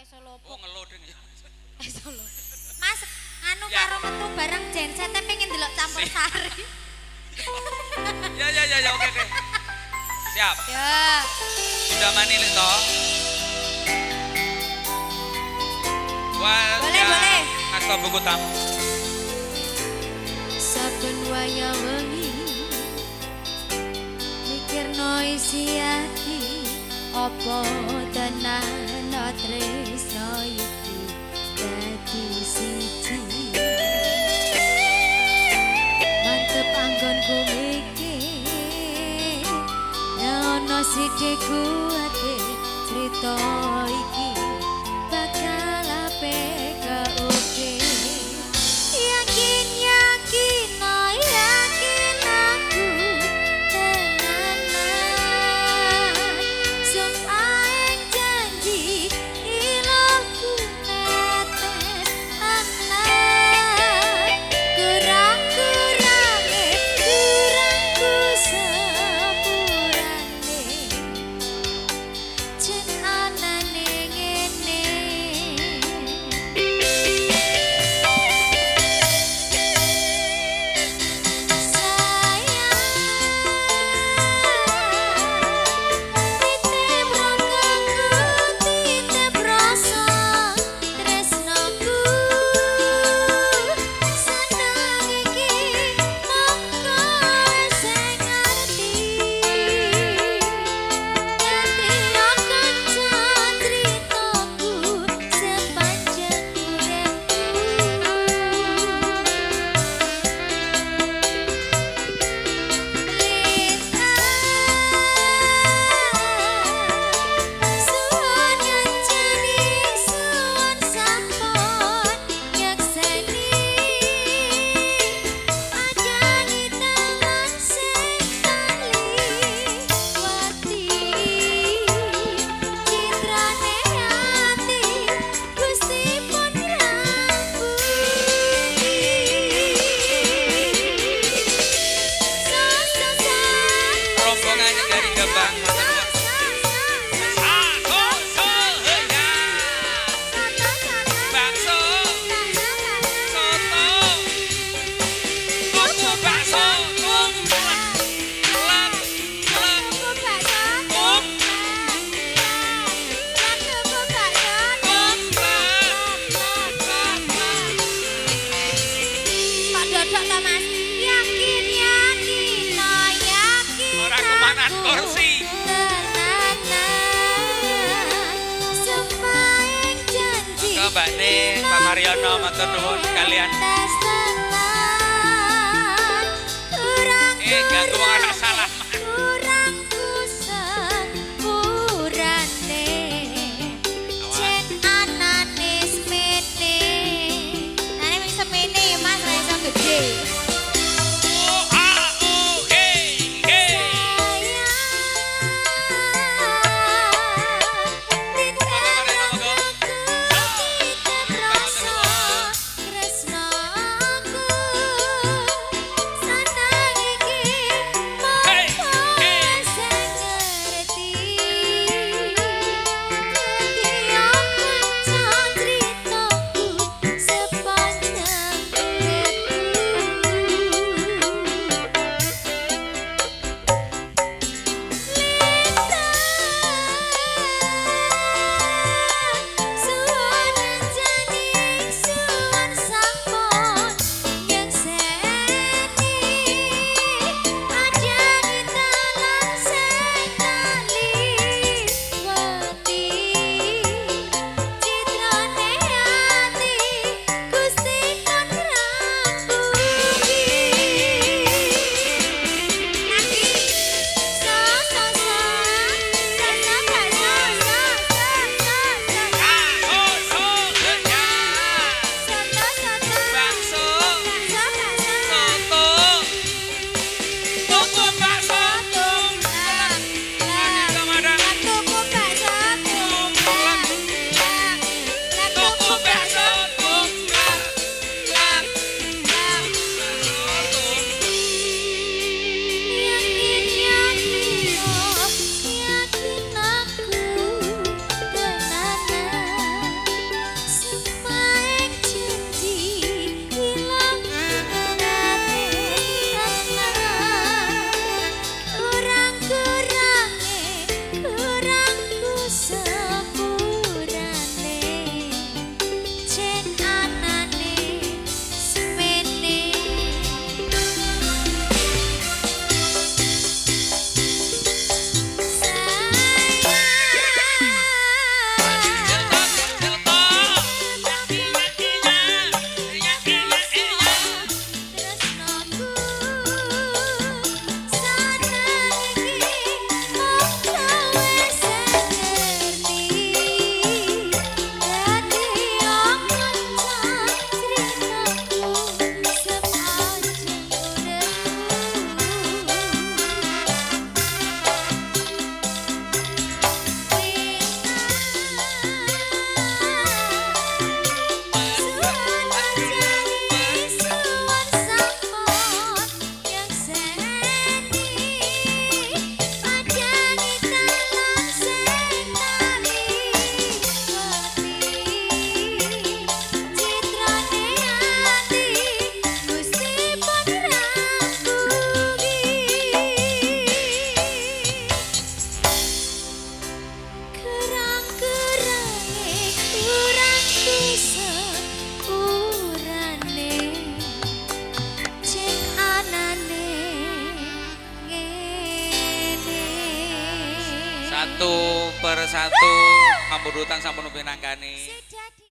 iso lopo. Oh ngelodeng ya. Iso lho. Mas, anu Ya. karo metu bareng jensete pengen delok campur sari. Ya oke. Siap. Ya. Sudah mani lek to. Boleh. Asta buku tamu. Saben waya wengi mikirno isi ati apa tenan tresno iki dadi siji mantep anggonku mikir yen ana sithik kuwate crita iki bakal apik keukir yakin aku tenanan sumpahin janji ilmuku netes anak kurang-kurangnya kurangku sepurane jen anane ngene Rombongannya dari Gebang. Bakso, soto, ojo bakso, Pak Dodok to Mas, yakin no yakin orang kemanan kursi. tenanan sumpahin janji Ke Mbak Ning, Pak Mariono, matur nuwun kalian. tes tenan Ganggu wong ora salah. kurangku sepurane jen anane semene nane wis semene ya Mas ra iso gede Tresnoku sanang iki satu persatu pambudutan sampun pinangkani